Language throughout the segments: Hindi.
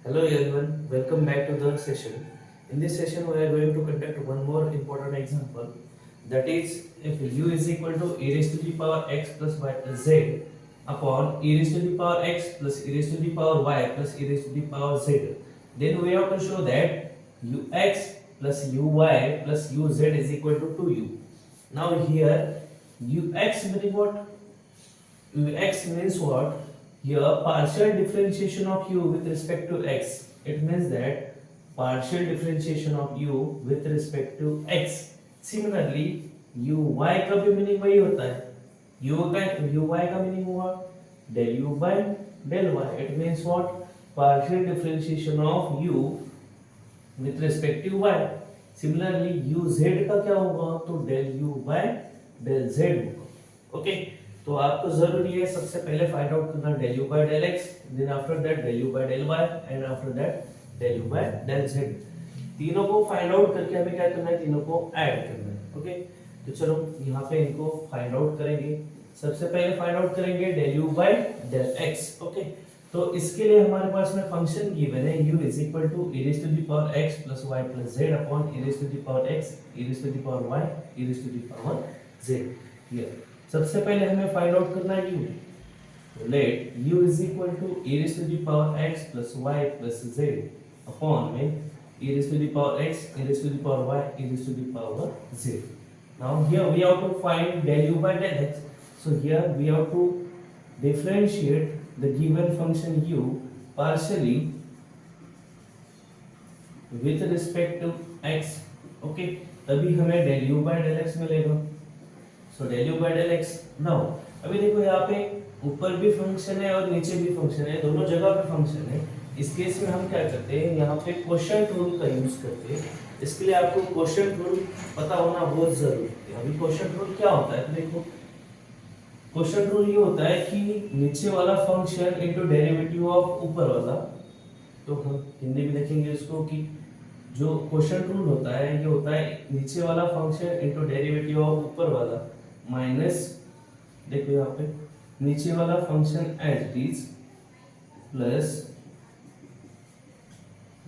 Hello everyone, welcome back to the session. In this session, we are going to conduct one more important example. That is, if u is equal to e raised to the power x plus y plus z upon e raised to the power x plus e raised to the power y plus e raised to the power z, then we have to show that ux plus uy plus uz is equal to 2u. Now here, ux meaning what? Ux means what? Here partial differentiation of u with respect to x. It means that partial differentiation of u with respect to x. Similarly, uy का भी मीनिंग वही होता है. uy का मीनिंग हुआ del u by del y. It means what? Partial differentiation of u with respect to y. Similarly, uz का क्या होगा? तो del u by del z होगा. Okay. तो आपको जरूरी है सबसे पहले फाइंड आउट करना del u by del x, then after that del u by del y and after that del u by del z. तीनों को फाइंड आउट करके हमें क्या करना है? तीनों को ऐड करना है. ओके, तो चलो यहाँ पे इनको फाइंड आउट करेंगे. सबसे पहले फाइंड आउट करेंगे del u by del x. Okay, तो इसके लिए हमारे पास में फंक्शन गिवन है u is equal to e raised to the power x plus y plus z upon e raised to the power x e raised to the power y e raised to the power z. Here सबसे पहले हमें फाइंड आउट करना है u. Let u is equal to e raised to the power x plus y plus z upon में e raised to the power x e raised to the power y e raised to the power z. Now here we have to find del u by del x. So here we have to differentiate the given function u partially with respect to x. Okay, तभी हमें del u by del x मिलेगा. सो del u by del x. Now अभी देखो यहाँ पे ऊपर भी फंक्शन है और नीचे भी फंक्शन है, दोनों जगह पे फंक्शन है. इस केस में हम क्या करते हैं? यहाँ पे क्वोशिएंट रूल का यूज करते हैं. इसके लिए आपको क्वोशिएंट रूल पता होना बहुत जरूरी है. अभी क्वोशिएंट रूल क्या होता है? तो देखो, क्वोशिएंट रूल ये होता है कि नीचे वाला फंक्शन इनटू डेरिवेटिव ऑफ ऊपर वाला. तो हम हिंदी में देखेंगे इसको कि जो क्वोशिएंट रूल होता है ये होता है नीचे वाला फंक्शन इनटू डेरिवेटिव ऑफ ऊपर वाला माइनस, देखो यहाँ पे नीचे वाला function as it is plus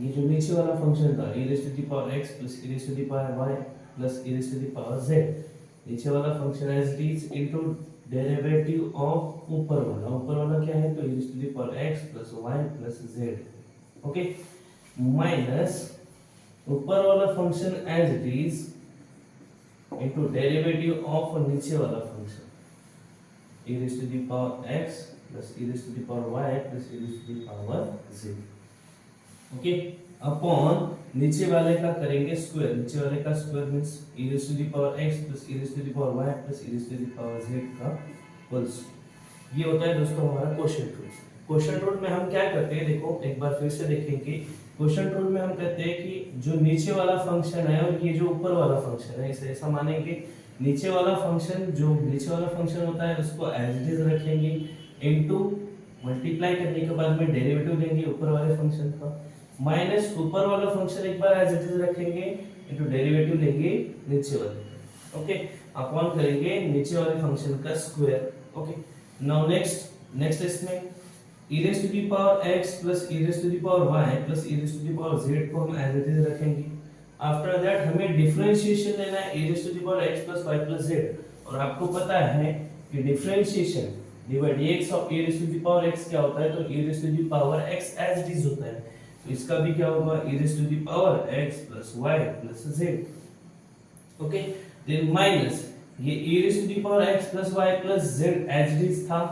ये जो नीचे वाला फंक्शन था e raised to the power x plus e raised to the power y plus e raised to the power z. नीचे वाला function as it is into derivative of ऊपर वाला. ऊपर वाला क्या है? तो e raised to the power x plus y plus z. ओके, माइनस ऊपर वाला function as it is into derivative of नीचे वाला function e raised to the power x plus e raised to the power y plus e raised to the power z. Okay, upon नीचे वाले का करेंगे स्क्वायर. नीचे वाले का square means e raised to the power x plus e raised to the power y plus e raised to the power z का होल स्क्वायर. ये होता है दोस्तों हमारा क्वोशिएंट रूल. क्वोशिएंट रूल में हम क्या करते हैं? देखो एक बार फिर से देखेंगे. क्वोशिएंट रूल में हम कहते हैं कि जो नीचे वाला फंक्शन है और ये जो ऊपर वाला फंक्शन है, इसे ऐसा मानेंगे नीचे वाला फंक्शन, जो नीचे वाला फंक्शन होता है उसको एज इट इज रखेंगे इनटू मल्टीप्लाई करने के बाद में डेरिवेटिव लेंगे ऊपर वाले फंक्शन का, माइनस ऊपर वाला फंक्शन एक बार एज इट इज रखेंगे इनटू डेरिवेटिव लेंगे नीचे वाले. ओके, अपॉन करेंगे नीचे वाले फंक्शन का स्क्वायर. ओके, नाउ नेक्स्ट इसमें e raised to the power x plus e raised to the power y plus e raised to the power z को हम एज इट इज रखेंगे. आफ्टर दैट हमें डिफरेंशिएशन लेना है e raised to the power x plus y plus z. और आपको पता है कि differentiation divide dx of e raised to the power x क्या होता है? तो e raised to the power x as it is होता है. तो इसका भी क्या होगा? e raised to the power x plus y plus z. Okay, then minus ये e raised to the power x plus y plus z as it is था.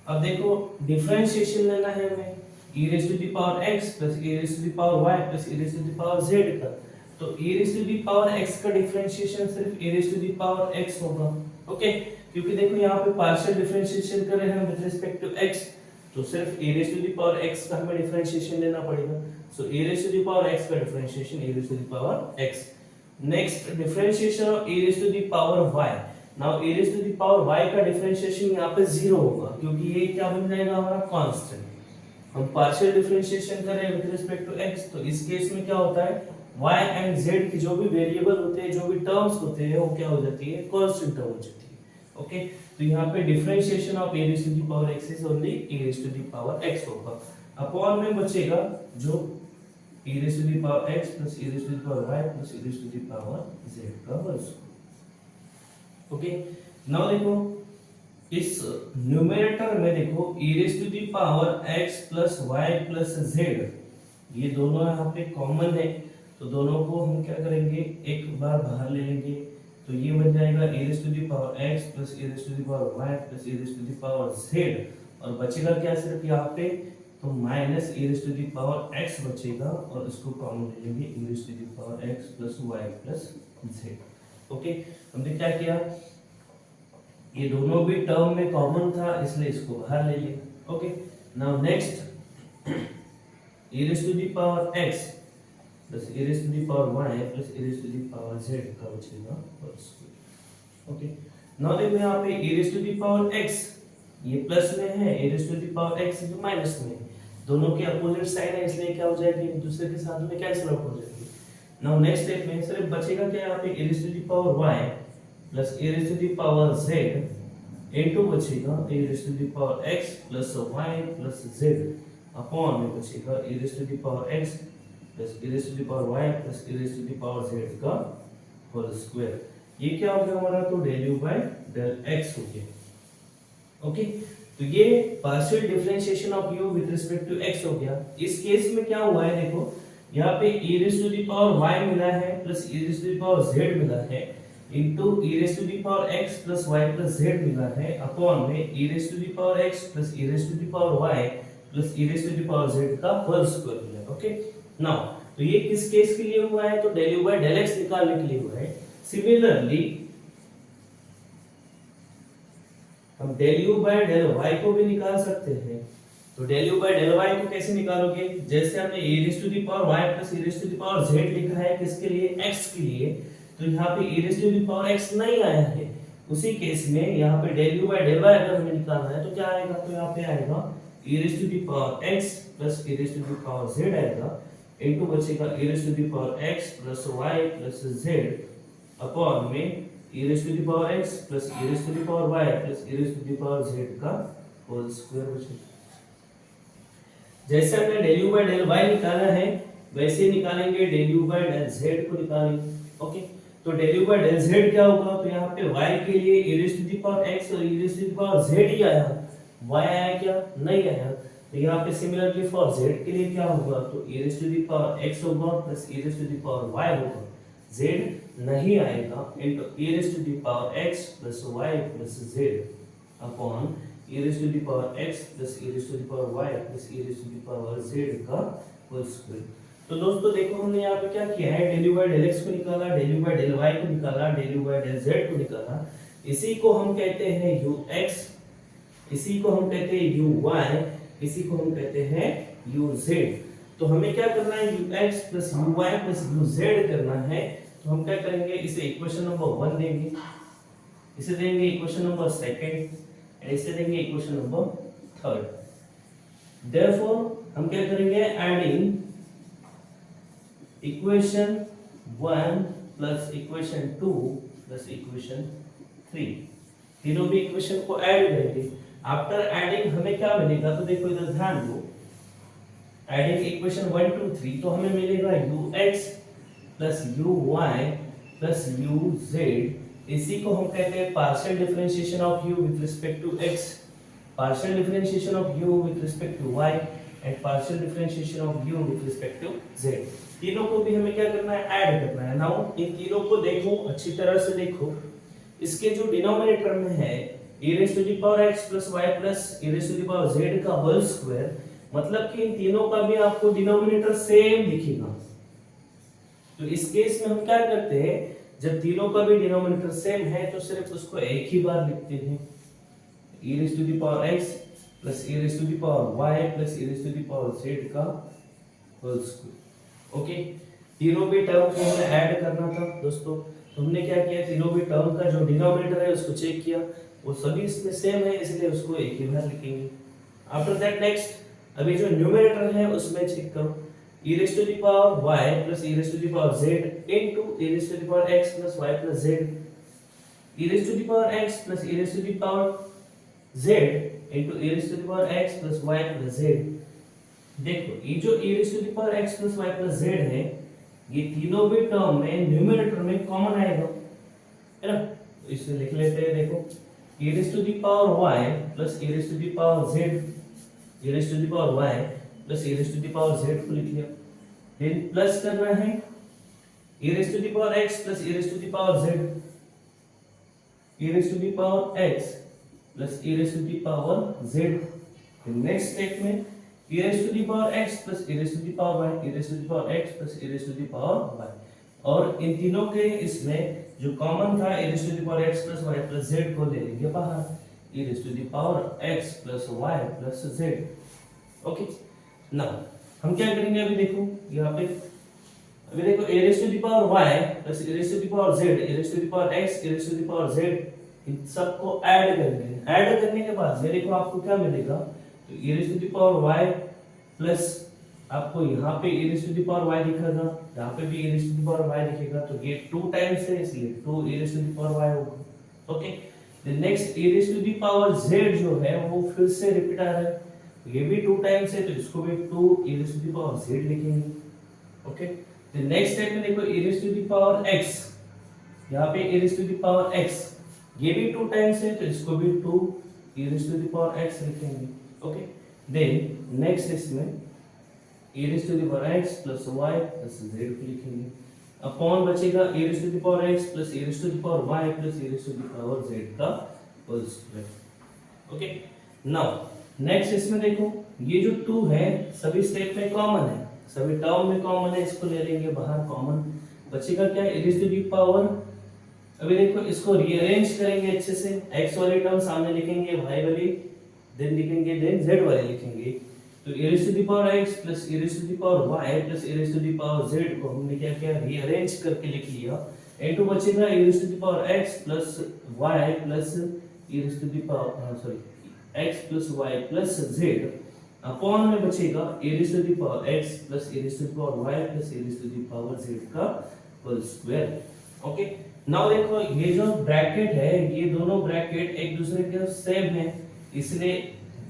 अब देखो डिफरेंशिएशन लेना है हमें e raised to the power x plus e raised to the power y plus e raised to the power z का. तो e raised to the power x का डिफरेंशिएशन सिर्फ e raised to the power x होगा. ओके, क्योंकि देखो यहाँ पे पार्शियल डिफरेंशिएशन कर रहे हैं हम विद रिस्पेक्ट टू x, तो सिर्फ e raised to the power x का हमें डिफरेंशिएशन लेना पड़ेगा. सो e raised to the power x का differentiation e raised to the power x. Next differentiation of e raised to the power y. Now e raised to the power y का डिफरेंशिएशन यहाँ पे 0 होगा क्योंकि ये क्या बन जाएगा? हमारा कांस्टेंट. हम पार्शियल डिफरेंशिएशन कर रहे हैं विद रिस्पेक्ट टू x, तो इस केस में क्या होता है? y एंड z की जो भी वेरिएबल होते हैं, जो भी टर्म्स होते हैं, वो क्या हो जाती है? कांस्टेंट टर्म हो जाती है. ओके, तो यहाँ पे differentiation of e raised to the power x is only e raised to the power x होगा. अपॉन में बचेगा जो e raised to the power x plus e raised to the power y plus e raised to the power z का होल स्क्वायर। ओके, नाउ देखो इस न्यूमरेटर में देखो e raised to the power x plus y plus z, ये दोनों यहाँ पे कॉमन है, तो दोनों को हम क्या करेंगे, एक बार बाहर ले लेंगे, तो ये बन जाएगा e raised to the power x plus e raised to the power y plus e raised to the power z, और बचेगा क्या सिर्फ यहाँ पे, तो minus e raised to the power x बचेगा, और इसको कॉमन ले लेंगे e raised to the power x plus y plus z। Okay, हमने क्या किया, ये दोनों भी टर्म में कॉमन था इसलिए इसको बाहर ले लिया। Okay, now next e raised to the power x plus e raised to the power y plus e raised to the power z का बचेगा होल स्क्वायर। ओके, नाउ देखो यहाँ पे e raised to the power x ये प्लस में है, e raised to the power x जो माइनस में है, दोनों के अपोजिट साइड है इसलिए क्या हो जाएगी, एक दूसरे के साथ में कैंसिल आउट हो जाएगी। नाउ नेक्स्ट स्टेप में सिर्फ बचेगा क्या यहाँ पे e raised to the power y plus e raised to the power z into बचेगा e raised to the power x plus y plus z upon में बचेगा e raised to the power x plus e raised to the power y plus e raised to the power z का होल स्क्वायर। ये क्या हो गया हमारा, तो del u by del x हो गया। ओके, तो ये partial differentiation of u with respect to x हो गया। इस केस में क्या हुआ है, देखो यहाँ पे e raised to the power y मिला है plus e raised to the power z मिला है into e raised to the power x plus y plus z मिला है अपॉन में e raised to the power x plus e raised to the power y plus e raised to the power z का होल स्क्वायर मिला। ओके, नाउ तो ये किस केस के लिए हुआ है, तो del u by del x निकालने के लिए हुआ है। सिमिलरली हम del u by del y को भी निकाल सकते हैं, तो del u by del y को कैसे निकालोगे, जैसे हमने e raised to the power y plus e raised to the power z लिखा है किसके लिए, x के लिए, तो यहाँ पे e raised to the power x नहीं आया है, उसी केस में यहाँ पे del u by del y अगर हमें निकालना है तो क्या आएगा, तो यहाँ पे आएगा e raised to the power x plus e raised to the power z आएगा इनटू बचेगा e raised to the power x plus y plus z upon में e raised to the power x plus e raised to the power y plus e raised to the power z का होल स्क्वायर बचेगा। जैसे हमने del u by del y निकाला है वैसे ही निकालेंगे del u by del z को निकालेंगे। ओके, तो del u by del z क्या होगा, तो यहाँ पे y के लिए e raised to the power x और e raised to the power z ही आया, y आया क्या, नहीं आया, तो यहाँ पे सिमिलरली फॉर z के लिए क्या होगा, तो e raised to the power x होगा plus e raised to the power y होगा, z नहीं आएगा into e raised to the power x plus y plus z upon e raised to the power x plus e raised to the power y plus e raised to the power z का होल स्क्वायर। तो दोस्तों देखो हमने यहाँ पे क्या किया है, del u by del x को निकाला, del u by del y को निकाला, del u by del z को निकाला, इसी को हम कहते हैं ux, इसी को हम कहते हैं uy, इसी को हम कहते हैं uz। तो हमें क्या करना है, ux plus uy plus uz करना है, तो हम क्या करेंगे, इसे इक्वेशन नंबर 1 देंगे, इसे देंगे इक्वेशन नंबर 2 इसे देंगे इक्वेशन नंबर 3। देयरफॉर हम क्या करेंगे, adding equation 1 plus equation 2 plus equation 3, तीनों भी इक्वेशन को ऐड करेंगे। आफ्टर एडिंग हमें क्या मिलेगा, तो देखो इधर ध्यान दो, एडिंग इक्वेशन 1 2 3 तो हमें मिलेगा ux plus uy plus uz, इसी को हम कहते हैं partial differentiation of u with respect to x, partial differentiation of u with respect to y and partial differentiation of u with respect to z। तीनों को भी हमें क्या करना है, ऐड करना है। नाउ इन तीनों को देखो अच्छी तरह से देखो, इसके जो डिनोमिनेटर में है e raised to the power x plus y plus e raised to the power z का होल स्क्वायर, मतलब कि इन तीनों का भी आपको डिनोमिनेटर सेम दिखेगा। तो इस केस में हम क्या करते हैं, जब तीनों का भी डिनोमिनेटर सेम है तो सिर्फ उसको एक ही बार लिखते हैं, e raised to the power x plus e raised to the power y plus e raised to the power z का होल स्क्वायर। ओके, तीनों भी टर्म को हमें ऐड करना था दोस्तों, तो हमने क्या किया, तीनों भी टर्म का जो डिनोमिनेटर है उसको चेक किया, वो सभी इसमें सेम है इसलिए उसको एक ही बार लिखेंगे। आफ्टर दैट नेक्स्ट अभी जो न्यूमरेटर है उसमें चेक करो, e raised to the power y plus e raised to the power z into e raised to the power x plus y plus z, e raised to the power x plus e raised to the power z into e raised to the power x plus y plus z देखो ये जो e raise to the power x plus y plus z है, ये तीनों भी टर्म में न्यूमरेटर में कॉमन आएगा, है ना? तो इसे लिख लेते हैं, देखो e raise to the power y plus e raise to the power z, e raise to the power y plus e raise to the power z को लिख लिया। देन प्लस करना है e raise to the power x plus e raise to the power z, e raise to the power x plus e raise to the power z। Next step में e raise to the power x plus e raise to the power y, e raise to the power x plus e raise to the power y, और इन तीनों के इसमें जो कॉमन था e raise to the power x plus y plus z को ले लेंगे बाहर, e raise to the power x plus y plus z। Okay, now हम क्या करेंगे, अभी देखो यहाँ पे, अभी देखो a raise to the power y plus e raise to the power z, e raise to the power x, e raise to the power z, इन सबको ऐड करेंगे। ऐड करने के बाद में देखो आपको क्या मिलेगा, तो e raise to the power y plus आपको यहाँ पे e raise to the power y दिखेगा, यहाँ पे भी e raise to the power y दिखेगा, तो ये 2 टाइम्स है इसलिए 2 e raise to the power y होगा। Okay, the next e raise to the power z जो है वो फिर से रिपीट आ रहा है, ये भी 2 टाइम्स है तो इसको भी 2 e raise to the power z लिखेंगे। ओके, द नेक्स्ट स्टेप में देखो e raise to the power x, यहाँ पे e raise to the power x, ये भी 2 टाइम्स है तो इसको भी 2 e raise to the power x लिखेंगे। ओके, देन नेक्स्ट इसमें e raise to the power x plus y plus z को लिखेंगे, अपॉन बचेगा e raise to the power x plus e raise to the power y plus e raise to the power z का whole square. Okay, now next इसमें देखो ये जो 2 है सभी स्टेप में कॉमन है, सभी टर्म में कॉमन है, इसको ले लेंगे बाहर कॉमन, बचेगा क्या e raise to the power, अभी देखो इसको रीअरेंज करेंगे अच्छे से, x वाली टर्म सामने लिखेंगे, y वाली देन लिखेंगे, देन z वाली लिखेंगे, तो e raise to the power x plus e raise to the power y plus e raise to the power z को हमने क्या किया, रीअरेंज करके लिख लिया, इनटू बचेगा e raise to the power x plus y plus e raise to the power x plus y plus z, upon में बचेगा e raise to the power x plus e raise to the power y plus e raise to the power z का होल स्क्वायर। ओके, नाउ देखो ये जो ब्रैकेट है ये दोनों ब्रैकेट एक दूसरे के सेम है, इसलिए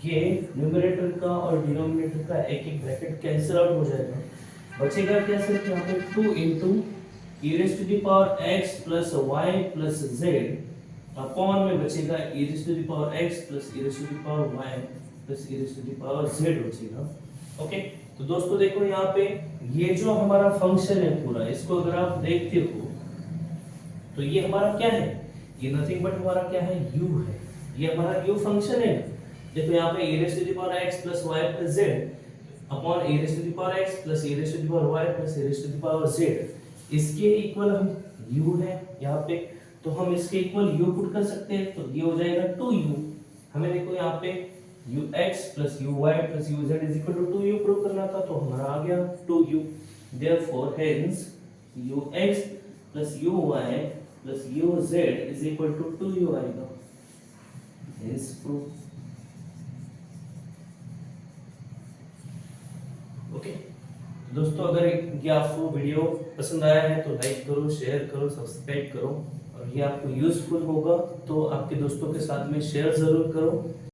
ये न्यूमरेटर का और डिनोमिनेटर का एक एक ब्रैकेट कैंसिल आउट हो जाएगा, बचेगा क्या सिर्फ यहाँ पे 2 into e raise to the power x plus y plus z, upon में बचेगा e raise to the power x plus e raise to the power y plus e raise to the power z बचेगा। ओके, तो दोस्तों देखो यहाँ पे ये जो हमारा फंक्शन है पूरा, इसको अगर आप देखते हो तो ये हमारा क्या है, ये नथिंग बट हमारा क्या है, u है, ये हमारा u फंक्शन है। देखो यहाँ पे e raise to the power x plus y plus z upon e raise to the power x plus e raise to the power y plus e raise to the power z, इसके इक्वल हम u है यहाँ पे, तो हम इसके इक्वल u पुट कर सकते हैं, तो ये हो जाएगा 2u। हमें देखो यहाँ पे ux plus uy plus uz is equal to 2u prove करना था, तो हमारा आ गया 2u, therefore hence ux plus uy plus uz is equal to 2u आएगा, हेंस प्रूव। ओके, दोस्तों अगर ये आपको वीडियो पसंद आया है तो लाइक करो, शेयर करो, सब्सक्राइब करो, और ये आपको यूजफुल होगा तो आपके दोस्तों के साथ में शेयर जरूर करो।